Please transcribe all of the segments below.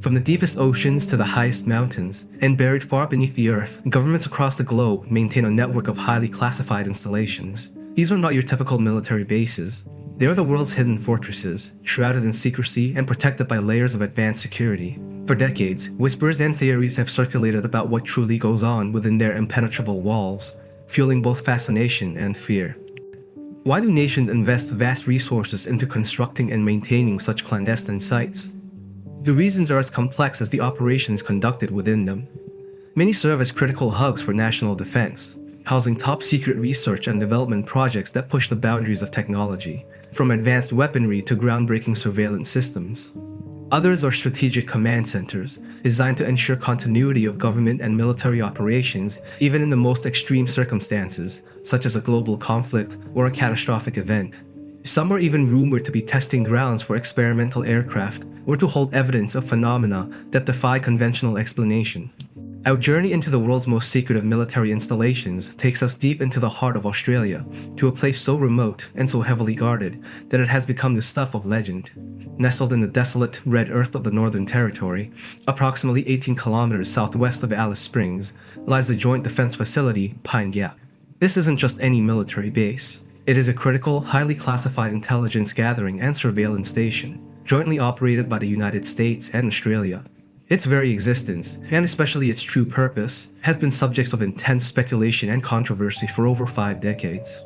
From the deepest oceans to the highest mountains, and buried far beneath the earth, governments across the globe maintain a network of highly classified installations. These are not your typical military bases. They are the world's hidden fortresses, shrouded in secrecy and protected by layers of advanced security. For decades, whispers and theories have circulated about what truly goes on within their impenetrable walls, fueling both fascination and fear. Why do nations invest vast resources into constructing and maintaining such clandestine sites? The reasons are as complex as the operations conducted within them. Many serve as critical hubs for national defense, housing top-secret research and development projects that push the boundaries of technology, from advanced weaponry to groundbreaking surveillance systems. Others are strategic command centers, designed to ensure continuity of government and military operations even in the most extreme circumstances, such as a global conflict or a catastrophic event. Some are even rumored to be testing grounds for experimental aircraft or to hold evidence of phenomena that defy conventional explanation. Our journey into the world's most secretive military installations takes us deep into the heart of Australia, to a place so remote and so heavily guarded that it has become the stuff of legend. Nestled in the desolate red earth of the Northern Territory, approximately 18 kilometers southwest of Alice Springs, lies the Joint Defense Facility, Pine Gap. This isn't just any military base. It is a critical, highly classified intelligence gathering and surveillance station, jointly operated by the United States and Australia. Its very existence, and especially its true purpose, has been subjects of intense speculation and controversy for over 5 decades.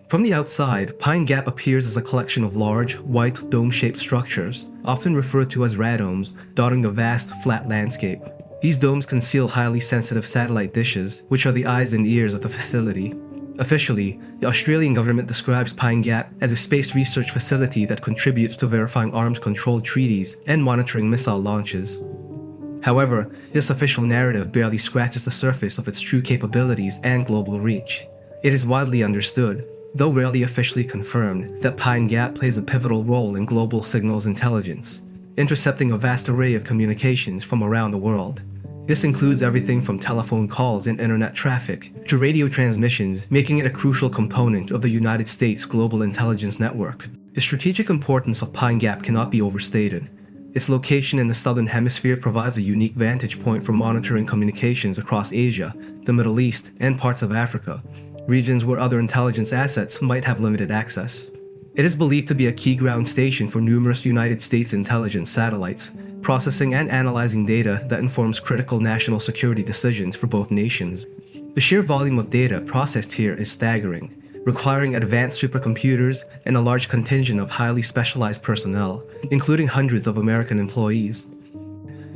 From the outside, Pine Gap appears as a collection of large, white, dome-shaped structures, often referred to as radomes, dotting the vast, flat landscape. These domes conceal highly sensitive satellite dishes, which are the eyes and ears of the facility. Officially, the Australian government describes Pine Gap as a space research facility that contributes to verifying arms control treaties and monitoring missile launches. However, this official narrative barely scratches the surface of its true capabilities and global reach. It is widely understood, though rarely officially confirmed, that Pine Gap plays a pivotal role in global signals intelligence, intercepting a vast array of communications from around the world. This includes everything from telephone calls and internet traffic to radio transmissions, making it a crucial component of the United States global intelligence network. The strategic importance of Pine Gap cannot be overstated. Its location in the southern hemisphere provides a unique vantage point for monitoring communications across Asia, the Middle East, and parts of Africa, regions where other intelligence assets might have limited access. It is believed to be a key ground station for numerous United States intelligence satellites, processing and analyzing data that informs critical national security decisions for both nations. The sheer volume of data processed here is staggering, requiring advanced supercomputers and a large contingent of highly specialized personnel, including hundreds of American employees.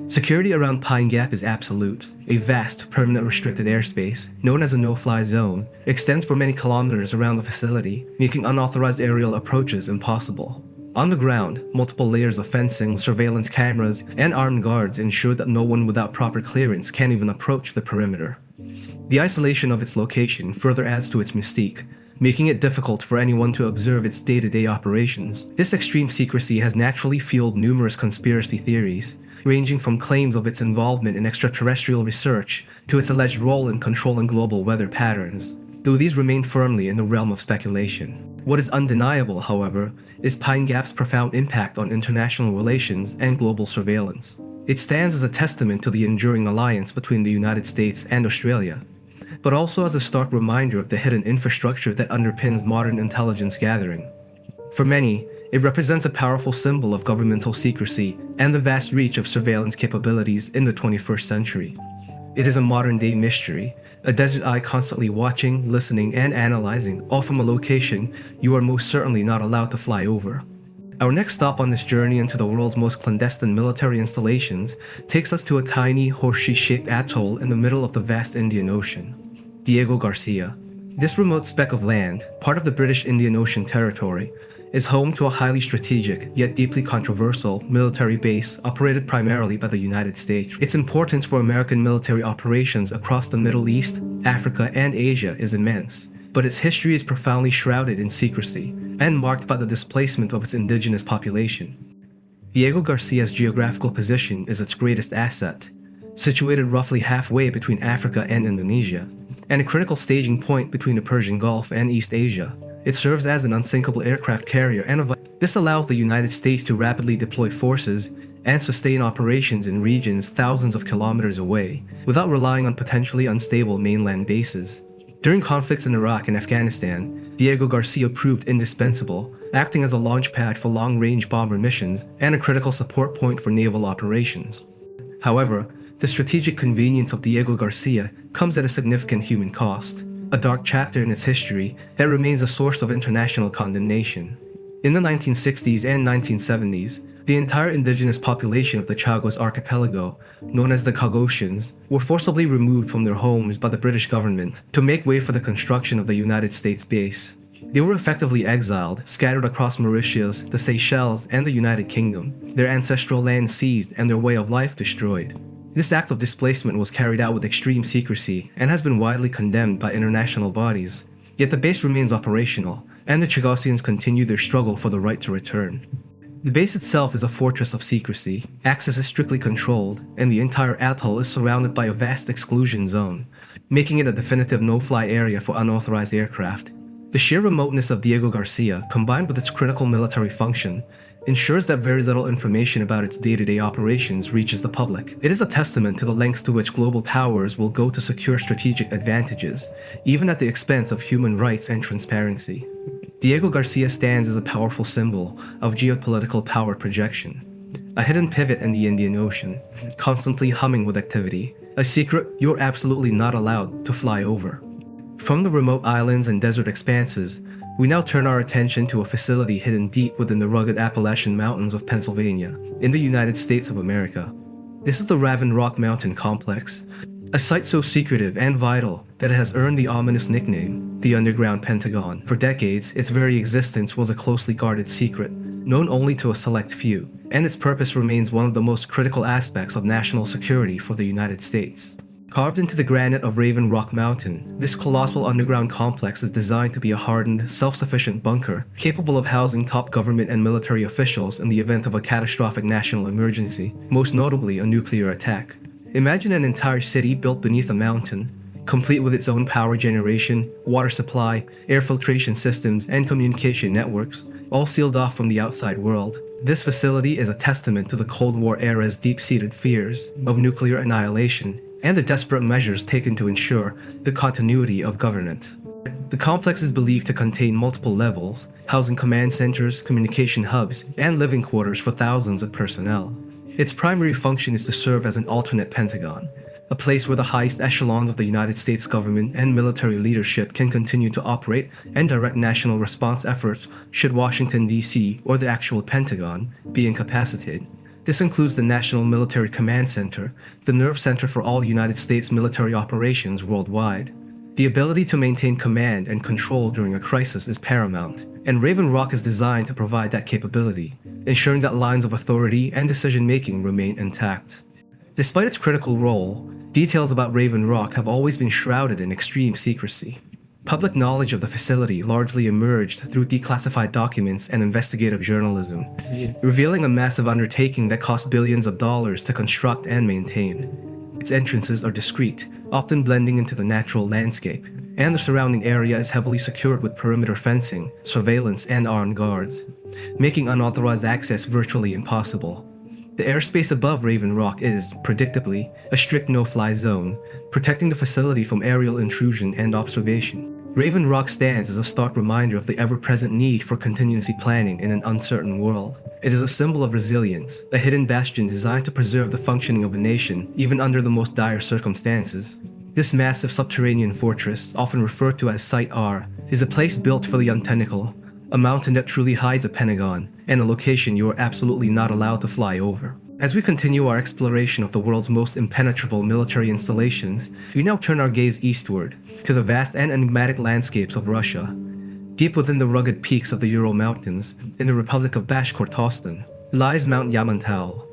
Security around Pine Gap is absolute. A vast, permanent restricted airspace, known as a no-fly zone, extends for many kilometers around the facility, making unauthorized aerial approaches impossible. On the ground, multiple layers of fencing, surveillance cameras, and armed guards ensure that no one without proper clearance can even approach the perimeter. The isolation of its location further adds to its mystique, making it difficult for anyone to observe its day-to-day operations. This extreme secrecy has naturally fueled numerous conspiracy theories, ranging from claims of its involvement in extraterrestrial research to its alleged role in controlling global weather patterns, though these remain firmly in the realm of speculation. What is undeniable, however, is Pine Gap's profound impact on international relations and global surveillance. It stands as a testament to the enduring alliance between the United States and Australia, but also as a stark reminder of the hidden infrastructure that underpins modern intelligence gathering. For many, it represents a powerful symbol of governmental secrecy and the vast reach of surveillance capabilities in the 21st century. It is a modern-day mystery, a desert eye constantly watching, listening, and analyzing, all from a location you are most certainly not allowed to fly over. Our next stop on this journey into the world's most clandestine military installations takes us to a tiny, horseshoe-shaped atoll in the middle of the vast Indian Ocean, Diego Garcia. This remote speck of land, part of the British Indian Ocean Territory, is home to a highly strategic, yet deeply controversial, military base operated primarily by the United States. Its importance for American military operations across the Middle East, Africa, and Asia is immense, but its history is profoundly shrouded in secrecy and marked by the displacement of its indigenous population. Diego Garcia's geographical position is its greatest asset, situated roughly halfway between Africa and Indonesia, and a critical staging point between the Persian Gulf and East Asia. It serves as an unsinkable aircraft carrier and this allows the United States to rapidly deploy forces and sustain operations in regions thousands of kilometers away, without relying on potentially unstable mainland bases. During conflicts in Iraq and Afghanistan, Diego Garcia proved indispensable, acting as a launchpad for long-range bomber missions and a critical support point for naval operations. However, the strategic convenience of Diego Garcia comes at a significant human cost, a dark chapter in its history that remains a source of international condemnation. In the 1960s and 1970s, the entire indigenous population of the Chagos archipelago, known as the Chagosians, were forcibly removed from their homes by the British government to make way for the construction of the United States base. They were effectively exiled, scattered across Mauritius, the Seychelles, and the United Kingdom, their ancestral land seized and their way of life destroyed. This act of displacement was carried out with extreme secrecy and has been widely condemned by international bodies. Yet the base remains operational, and the Chagosians continue their struggle for the right to return. The base itself is a fortress of secrecy, access is strictly controlled, and the entire atoll is surrounded by a vast exclusion zone, making it a definitive no-fly area for unauthorized aircraft. The sheer remoteness of Diego Garcia, combined with its critical military function, ensures that very little information about its day-to-day operations reaches the public. It is a testament to the length to which global powers will go to secure strategic advantages, even at the expense of human rights and transparency. Diego Garcia stands as a powerful symbol of geopolitical power projection, a hidden pivot in the Indian Ocean, constantly humming with activity, a secret you're absolutely not allowed to fly over. From the remote islands and desert expanses, we now turn our attention to a facility hidden deep within the rugged Appalachian Mountains of Pennsylvania, in the United States of America. This is the Raven Rock Mountain Complex, a site so secretive and vital that it has earned the ominous nickname, the Underground Pentagon. For decades, its very existence was a closely guarded secret, known only to a select few, and its purpose remains one of the most critical aspects of national security for the United States. Carved into the granite of Raven Rock Mountain, this colossal underground complex is designed to be a hardened, self-sufficient bunker, capable of housing top government and military officials in the event of a catastrophic national emergency, most notably a nuclear attack. Imagine an entire city built beneath a mountain, complete with its own power generation, water supply, air filtration systems, and communication networks, all sealed off from the outside world. This facility is a testament to the Cold War era's deep-seated fears of nuclear annihilation and the desperate measures taken to ensure the continuity of governance. The complex is believed to contain multiple levels, housing command centers, communication hubs, and living quarters for thousands of personnel. Its primary function is to serve as an alternate Pentagon, a place where the highest echelons of the United States government and military leadership can continue to operate and direct national response efforts should Washington, D.C., or the actual Pentagon be incapacitated. This includes the National Military Command Center, the nerve center for all United States military operations worldwide. The ability to maintain command and control during a crisis is paramount, and Raven Rock is designed to provide that capability, ensuring that lines of authority and decision-making remain intact. Despite its critical role, details about Raven Rock have always been shrouded in extreme secrecy. Public knowledge of the facility largely emerged through declassified documents and investigative journalism, revealing a massive undertaking that cost billions of dollars to construct and maintain. Its entrances are discreet, often blending into the natural landscape, and the surrounding area is heavily secured with perimeter fencing, surveillance, and armed guards, making unauthorized access virtually impossible. The airspace above Raven Rock is, predictably, a strict no-fly zone, protecting the facility from aerial intrusion and observation. Raven Rock stands as a stark reminder of the ever-present need for contingency planning in an uncertain world. It is a symbol of resilience, a hidden bastion designed to preserve the functioning of a nation, even under the most dire circumstances. This massive subterranean fortress, often referred to as Site R, is a place built for the untechnical, a mountain that truly hides a Pentagon, and a location you are absolutely not allowed to fly over. As we continue our exploration of the world's most impenetrable military installations, we now turn our gaze eastward, to the vast and enigmatic landscapes of Russia. Deep within the rugged peaks of the Ural Mountains, in the Republic of Bashkortostan, lies Mount Yamantau.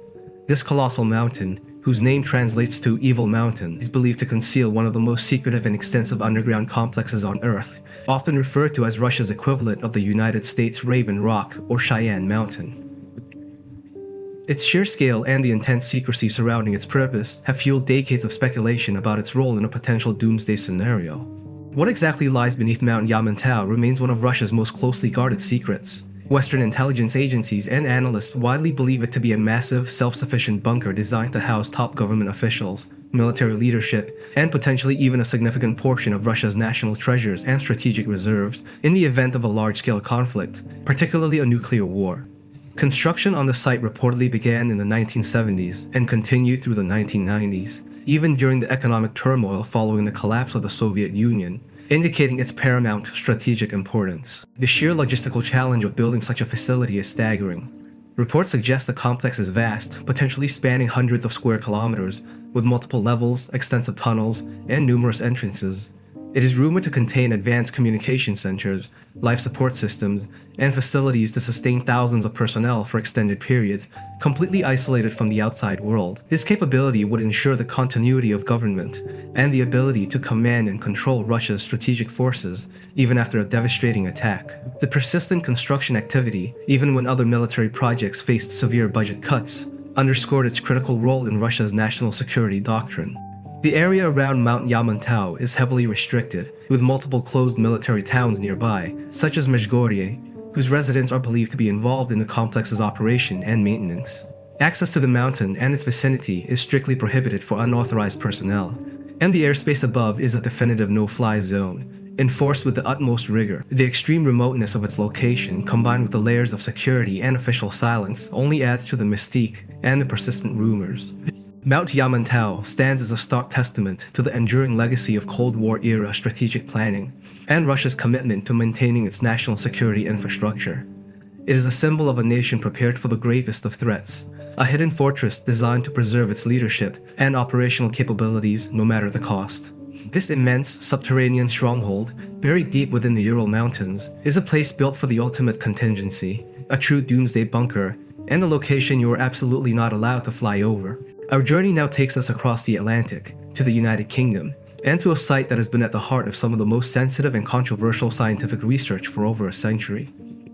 This colossal mountain, whose name translates to Evil Mountain, is believed to conceal one of the most secretive and extensive underground complexes on Earth, often referred to as Russia's equivalent of the United States' Raven Rock or Cheyenne Mountain. Its sheer scale and the intense secrecy surrounding its purpose have fueled decades of speculation about its role in a potential doomsday scenario. What exactly lies beneath Mount Yamantau remains one of Russia's most closely guarded secrets. Western intelligence agencies and analysts widely believe it to be a massive, self-sufficient bunker designed to house top government officials, military leadership, and potentially even a significant portion of Russia's national treasures and strategic reserves in the event of a large-scale conflict, particularly a nuclear war. Construction on the site reportedly began in the 1970s and continued through the 1990s, even during the economic turmoil following the collapse of the Soviet Union, indicating its paramount strategic importance. The sheer logistical challenge of building such a facility is staggering. Reports suggest the complex is vast, potentially spanning hundreds of square kilometers, with multiple levels, extensive tunnels, and numerous entrances. It is rumored to contain advanced communication centers, life support systems, and facilities to sustain thousands of personnel for extended periods, completely isolated from the outside world. This capability would ensure the continuity of government and the ability to command and control Russia's strategic forces, even after a devastating attack. The persistent construction activity, even when other military projects faced severe budget cuts, underscored its critical role in Russia's national security doctrine. The area around Mount Yamantau is heavily restricted, with multiple closed military towns nearby, such as Mezhgorye, whose residents are believed to be involved in the complex's operation and maintenance. Access to the mountain and its vicinity is strictly prohibited for unauthorized personnel, and the airspace above is a definitive no-fly zone, enforced with the utmost rigor. The extreme remoteness of its location, combined with the layers of security and official silence, only adds to the mystique and the persistent rumors. Mount Yamantau stands as a stark testament to the enduring legacy of Cold War-era strategic planning and Russia's commitment to maintaining its national security infrastructure. It is a symbol of a nation prepared for the gravest of threats, a hidden fortress designed to preserve its leadership and operational capabilities no matter the cost. This immense, subterranean stronghold, buried deep within the Ural Mountains, is a place built for the ultimate contingency, a true doomsday bunker, and a location you are absolutely not allowed to fly over. Our journey now takes us across the Atlantic, to the United Kingdom, and to a site that has been at the heart of some of the most sensitive and controversial scientific research for over a century.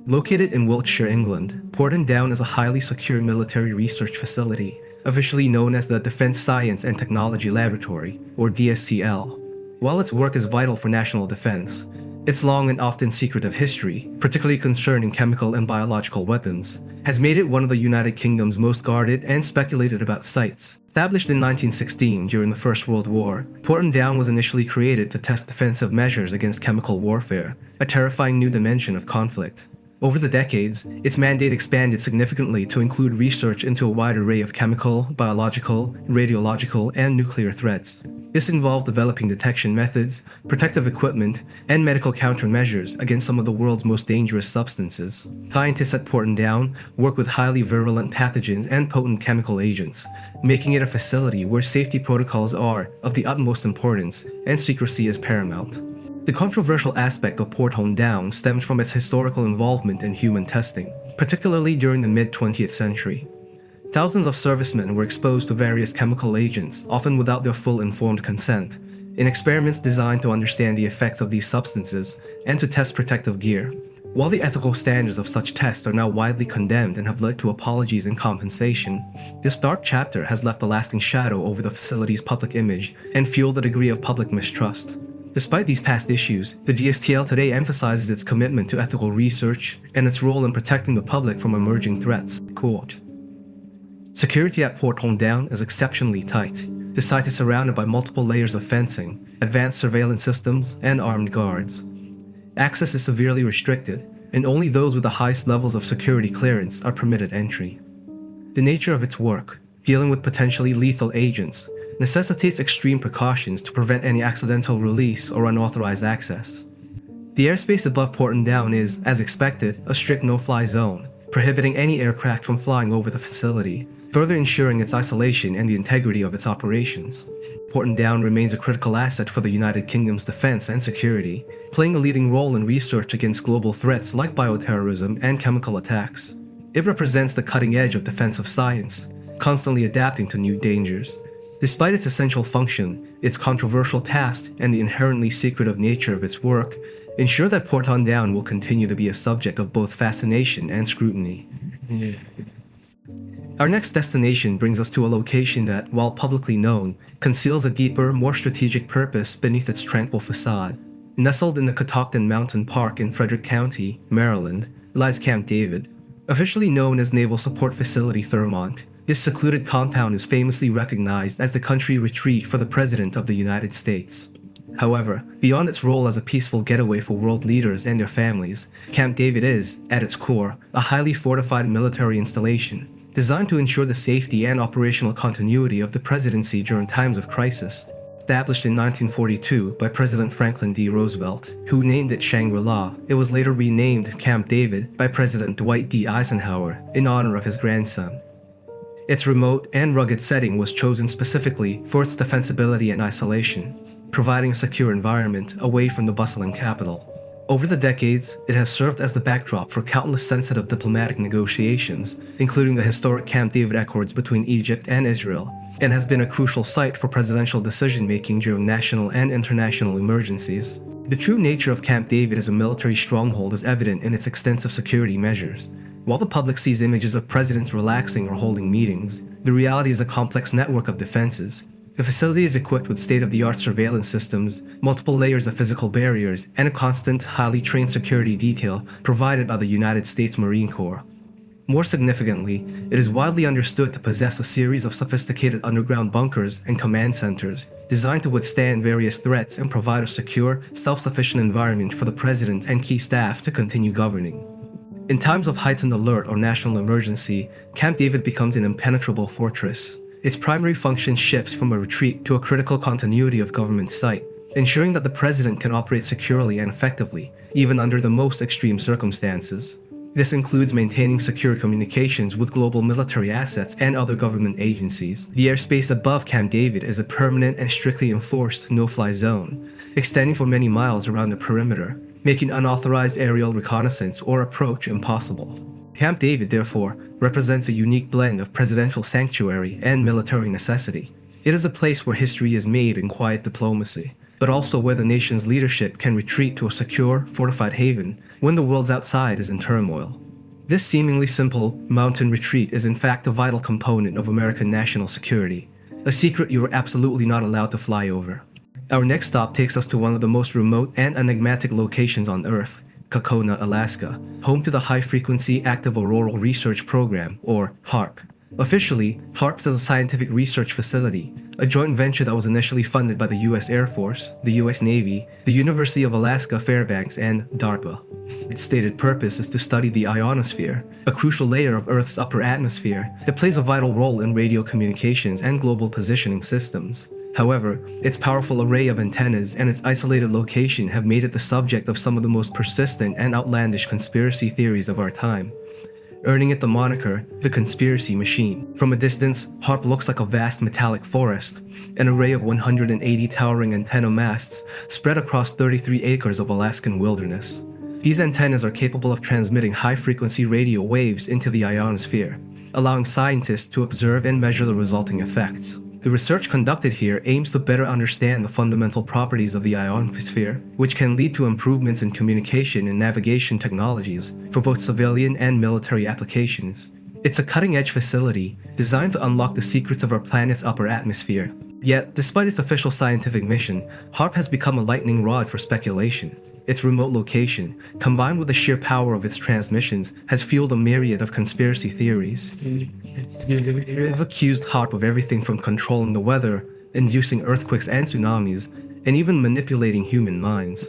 Located in Wiltshire, England, Porton Down is a highly secure military research facility, officially known as the Defense Science and Technology Laboratory, or DSCL. While its work is vital for national defense, its long and often secretive history, particularly concerning chemical and biological weapons, has made it one of the United Kingdom's most guarded and speculated about sites. Established in 1916 during the First World War, Porton Down was initially created to test defensive measures against chemical warfare, a terrifying new dimension of conflict. Over the decades, its mandate expanded significantly to include research into a wide array of chemical, biological, radiological, and nuclear threats. This involved developing detection methods, protective equipment, and medical countermeasures against some of the world's most dangerous substances. Scientists at Porton Down work with highly virulent pathogens and potent chemical agents, making it a facility where safety protocols are of the utmost importance and secrecy is paramount. The controversial aspect of Porton Down stems from its historical involvement in human testing, particularly during the mid-20th century. Thousands of servicemen were exposed to various chemical agents, often without their full informed consent, in experiments designed to understand the effects of these substances and to test protective gear. While the ethical standards of such tests are now widely condemned and have led to apologies and compensation, this dark chapter has left a lasting shadow over the facility's public image and fueled a degree of public mistrust. Despite these past issues, the DSTL today emphasizes its commitment to ethical research and its role in protecting the public from emerging threats. Quote, "Security at Porton Down is exceptionally tight. The site is surrounded by multiple layers of fencing, advanced surveillance systems, and armed guards. Access is severely restricted, and only those with the highest levels of security clearance are permitted entry. The nature of its work, dealing with potentially lethal agents, necessitates extreme precautions to prevent any accidental release or unauthorized access. The airspace above Porton Down is, as expected, a strict no-fly zone, prohibiting any aircraft from flying over the facility, further ensuring its isolation and the integrity of its operations. Porton Down remains a critical asset for the United Kingdom's defense and security, playing a leading role in research against global threats like bioterrorism and chemical attacks. It represents the cutting edge of defensive science, constantly adapting to new dangers. Despite its essential function, its controversial past, and the inherently secretive nature of its work ensure that Porton Down will continue to be a subject of both fascination and scrutiny." Our next destination brings us to a location that, while publicly known, conceals a deeper, more strategic purpose beneath its tranquil facade. Nestled in the Catoctin Mountain Park in Frederick County, Maryland, lies Camp David. Officially known as Naval Support Facility Thurmont, this secluded compound is famously recognized as the country retreat for the President of the United States. However, beyond its role as a peaceful getaway for world leaders and their families, Camp David is, at its core, a highly fortified military installation designed to ensure the safety and operational continuity of the presidency during times of crisis. Established in 1942 by President Franklin D. Roosevelt, who named it Shangri-La, it was later renamed Camp David by President Dwight D. Eisenhower in honor of his grandson. Its remote and rugged setting was chosen specifically for its defensibility and isolation, providing a secure environment away from the bustling capital. Over the decades, it has served as the backdrop for countless sensitive diplomatic negotiations, including the historic Camp David Accords between Egypt and Israel, and has been a crucial site for presidential decision-making during national and international emergencies. The true nature of Camp David as a military stronghold is evident in its extensive security measures. While the public sees images of presidents relaxing or holding meetings, the reality is a complex network of defenses. The facility is equipped with state-of-the-art surveillance systems, multiple layers of physical barriers, and a constant, highly trained security detail provided by the United States Marine Corps. More significantly, it is widely understood to possess a series of sophisticated underground bunkers and command centers designed to withstand various threats and provide a secure, self-sufficient environment for the president and key staff to continue governing. In times of heightened alert or national emergency, Camp David becomes an impenetrable fortress. Its primary function shifts from a retreat to a critical continuity of government site, ensuring that the president can operate securely and effectively, even under the most extreme circumstances. This includes maintaining secure communications with global military assets and other government agencies. The airspace above Camp David is a permanent and strictly enforced no-fly zone, extending for many miles around the perimeter, making unauthorized aerial reconnaissance or approach impossible. Camp David, therefore, represents a unique blend of presidential sanctuary and military necessity. It is a place where history is made in quiet diplomacy, but also where the nation's leadership can retreat to a secure, fortified haven when the world's outside is in turmoil. This seemingly simple mountain retreat is in fact a vital component of American national security, a secret you are absolutely not allowed to fly over. Our next stop takes us to one of the most remote and enigmatic locations on Earth, Kokona, Alaska, home to the High Frequency Active Auroral Research Program, or HAARP. Officially, HAARP is a scientific research facility, a joint venture that was initially funded by the U.S. Air Force, the U.S. Navy, the University of Alaska Fairbanks, and DARPA. Its stated purpose is to study the ionosphere, a crucial layer of Earth's upper atmosphere that plays a vital role in radio communications and global positioning systems. However, its powerful array of antennas and its isolated location have made it the subject of some of the most persistent and outlandish conspiracy theories of our time, earning it the moniker, the Conspiracy Machine. From a distance, HAARP looks like a vast metallic forest, an array of 180 towering antenna masts spread across 33 acres of Alaskan wilderness. These antennas are capable of transmitting high-frequency radio waves into the ionosphere, allowing scientists to observe and measure the resulting effects. The research conducted here aims to better understand the fundamental properties of the ionosphere, which can lead to improvements in communication and navigation technologies for both civilian and military applications. It's a cutting-edge facility designed to unlock the secrets of our planet's upper atmosphere. Yet, despite its official scientific mission, HAARP has become a lightning rod for speculation. Its remote location, combined with the sheer power of its transmissions, has fueled a myriad of conspiracy theories. They've accused HAARP of everything from controlling the weather, inducing earthquakes and tsunamis, and even manipulating human minds.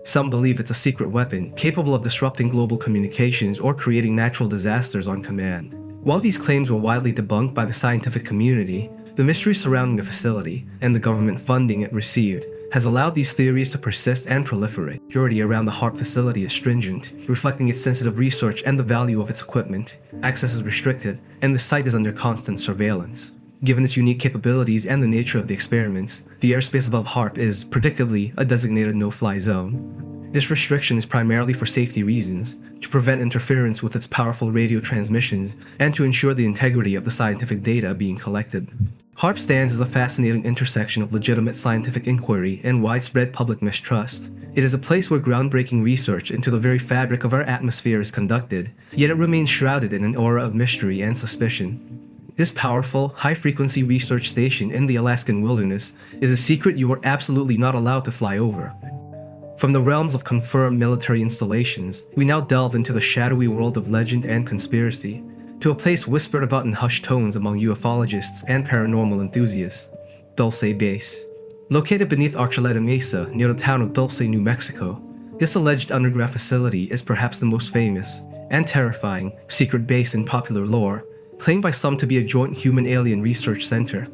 Some believe it's a secret weapon capable of disrupting global communications or creating natural disasters on command. While these claims were widely debunked by the scientific community, the mystery surrounding the facility and the government funding it received has allowed these theories to persist and proliferate. Security around the HAARP facility is stringent, reflecting its sensitive research and the value of its equipment. Access is restricted, and the site is under constant surveillance. Given its unique capabilities and the nature of the experiments, the airspace above HAARP is, predictably, a designated no-fly zone. This restriction is primarily for safety reasons, to prevent interference with its powerful radio transmissions, and to ensure the integrity of the scientific data being collected. HAARP stands as a fascinating intersection of legitimate scientific inquiry and widespread public mistrust. It is a place where groundbreaking research into the very fabric of our atmosphere is conducted, yet it remains shrouded in an aura of mystery and suspicion. This powerful, high-frequency research station in the Alaskan wilderness is a secret you are absolutely not allowed to fly over. From the realms of confirmed military installations, we now delve into the shadowy world of legend and conspiracy, to a place whispered about in hushed tones among ufologists and paranormal enthusiasts, Dulce Base. Located beneath Archuleta Mesa near the town of Dulce, New Mexico, this alleged underground facility is perhaps the most famous and terrifying secret base in popular lore, claimed by some to be a joint human-alien research center.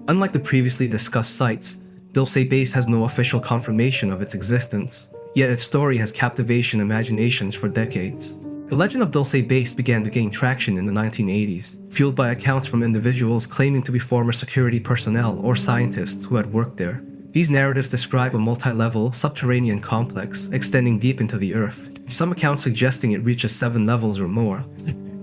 Unlike the previously discussed sites, Dulce Base has no official confirmation of its existence, yet its story has captivated imaginations for decades. The legend of Dulce Base began to gain traction in the 1980s, fueled by accounts from individuals claiming to be former security personnel or scientists who had worked there. These narratives describe a multi-level, subterranean complex extending deep into the earth, some accounts suggesting it reaches 7 levels or more.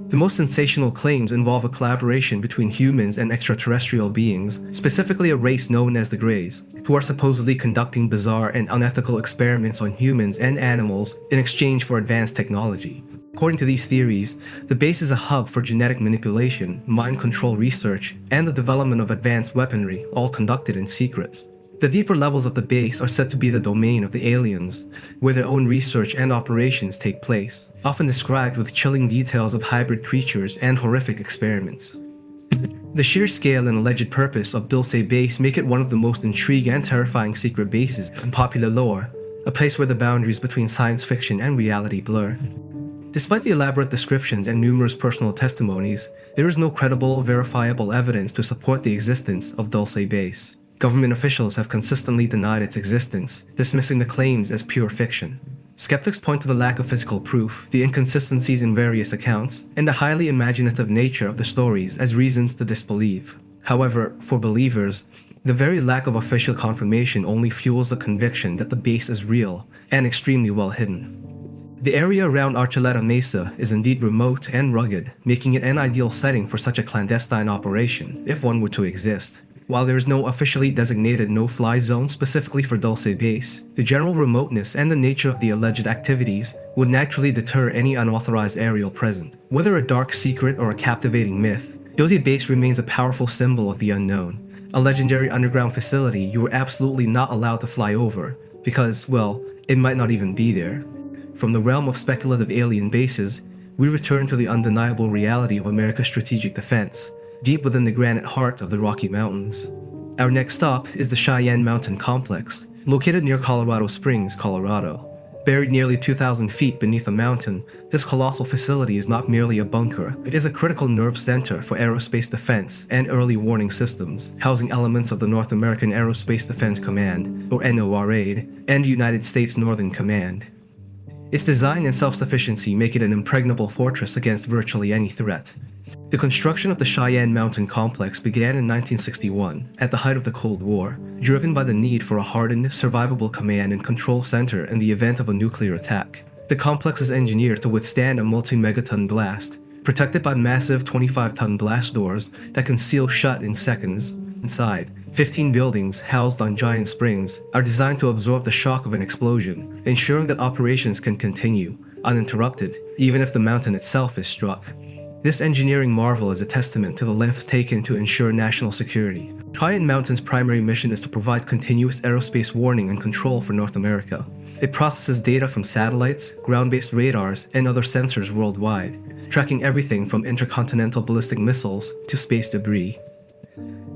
The most sensational claims involve a collaboration between humans and extraterrestrial beings, specifically a race known as the Greys, who are supposedly conducting bizarre and unethical experiments on humans and animals in exchange for advanced technology. According to these theories, the base is a hub for genetic manipulation, mind control research, and the development of advanced weaponry, all conducted in secret. The deeper levels of the base are said to be the domain of the aliens, where their own research and operations take place, often described with chilling details of hybrid creatures and horrific experiments. The sheer scale and alleged purpose of Dulce Base make it one of the most intriguing and terrifying secret bases in popular lore, a place where the boundaries between science fiction and reality blur. Despite the elaborate descriptions and numerous personal testimonies, there is no credible, verifiable evidence to support the existence of Dulce Base. Government officials have consistently denied its existence, dismissing the claims as pure fiction. Skeptics point to the lack of physical proof, the inconsistencies in various accounts, and the highly imaginative nature of the stories as reasons to disbelieve. However, for believers, the very lack of official confirmation only fuels the conviction that the base is real and extremely well hidden. The area around Archuleta Mesa is indeed remote and rugged, making it an ideal setting for such a clandestine operation, if one were to exist. While there is no officially designated no-fly zone specifically for Dulce Base, the general remoteness and the nature of the alleged activities would naturally deter any unauthorized aerial presence. Whether a dark secret or a captivating myth, Dulce Base remains a powerful symbol of the unknown, a legendary underground facility you were absolutely not allowed to fly over, because, well, it might not even be there. From the realm of speculative alien bases, we return to the undeniable reality of America's strategic defense, deep within the granite heart of the Rocky Mountains. Our next stop is the Cheyenne Mountain Complex, located near Colorado Springs, Colorado. Buried nearly 2,000 feet beneath a mountain, this colossal facility is not merely a bunker, it is a critical nerve center for aerospace defense and early warning systems, housing elements of the North American Aerospace Defense Command, or NORAD, and United States Northern Command. Its design and self-sufficiency make it an impregnable fortress against virtually any threat. The construction of the Cheyenne Mountain Complex began in 1961, at the height of the Cold War, driven by the need for a hardened, survivable command and control center in the event of a nuclear attack. The complex is engineered to withstand a multi-megaton blast, protected by massive 25-ton blast doors that can seal shut in seconds. Inside, 15 buildings housed on giant springs are designed to absorb the shock of an explosion, ensuring that operations can continue, uninterrupted, even if the mountain itself is struck. This engineering marvel is a testament to the lengths taken to ensure national security. Cheyenne Mountain's primary mission is to provide continuous aerospace warning and control for North America. It processes data from satellites, ground-based radars, and other sensors worldwide, tracking everything from intercontinental ballistic missiles to space debris.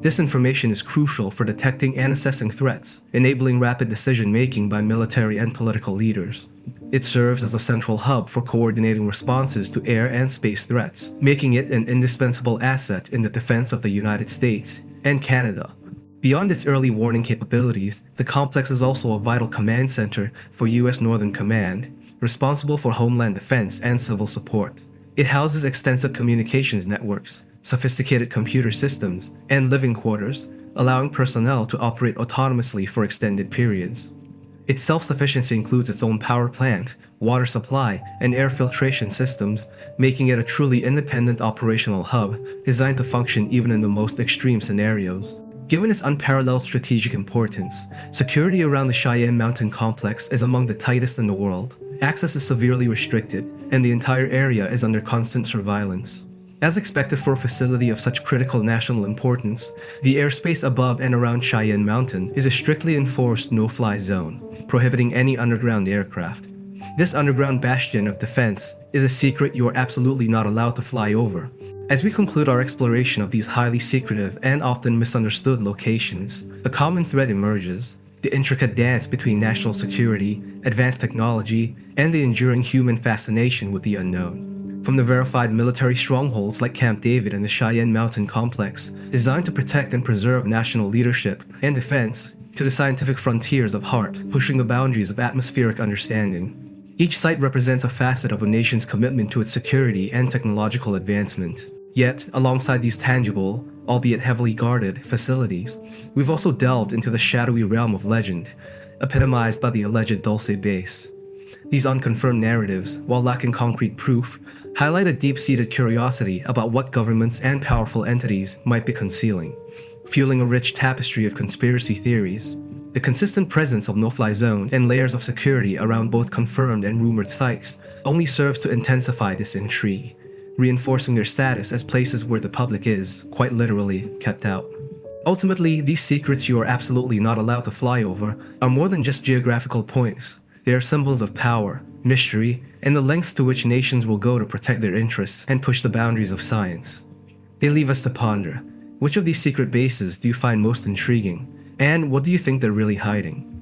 This information is crucial for detecting and assessing threats, enabling rapid decision-making by military and political leaders. It serves as a central hub for coordinating responses to air and space threats, making it an indispensable asset in the defense of the United States and Canada. Beyond its early warning capabilities, the complex is also a vital command center for U.S. Northern Command, responsible for homeland defense and civil support. It houses extensive communications networks, sophisticated computer systems, and living quarters, allowing personnel to operate autonomously for extended periods. Its self-sufficiency includes its own power plant, water supply, and air filtration systems, making it a truly independent operational hub designed to function even in the most extreme scenarios. Given its unparalleled strategic importance, security around the Cheyenne Mountain Complex is among the tightest in the world. Access is severely restricted, and the entire area is under constant surveillance. As expected for a facility of such critical national importance, the airspace above and around Cheyenne Mountain is a strictly enforced no-fly zone, prohibiting any underground aircraft. This underground bastion of defense is a secret you are absolutely not allowed to fly over. As we conclude our exploration of these highly secretive and often misunderstood locations, a common thread emerges: the intricate dance between national security, advanced technology, and the enduring human fascination with the unknown. From the verified military strongholds like Camp David and the Cheyenne Mountain Complex, designed to protect and preserve national leadership and defense, to the scientific frontiers of HARP, pushing the boundaries of atmospheric understanding. Each site represents a facet of a nation's commitment to its security and technological advancement. Yet, alongside these tangible, albeit heavily guarded, facilities, we've also delved into the shadowy realm of legend, epitomized by the alleged Dulce base. These unconfirmed narratives, while lacking concrete proof, highlight a deep-seated curiosity about what governments and powerful entities might be concealing, fueling a rich tapestry of conspiracy theories. The consistent presence of no-fly zones and layers of security around both confirmed and rumored sites only serves to intensify this intrigue, reinforcing their status as places where the public is, quite literally, kept out. Ultimately, these secrets you are absolutely not allowed to fly over are more than just geographical points. They are symbols of power, mystery, and the lengths to which nations will go to protect their interests and push the boundaries of science. They leave us to ponder: which of these secret bases do you find most intriguing? And what do you think they're really hiding?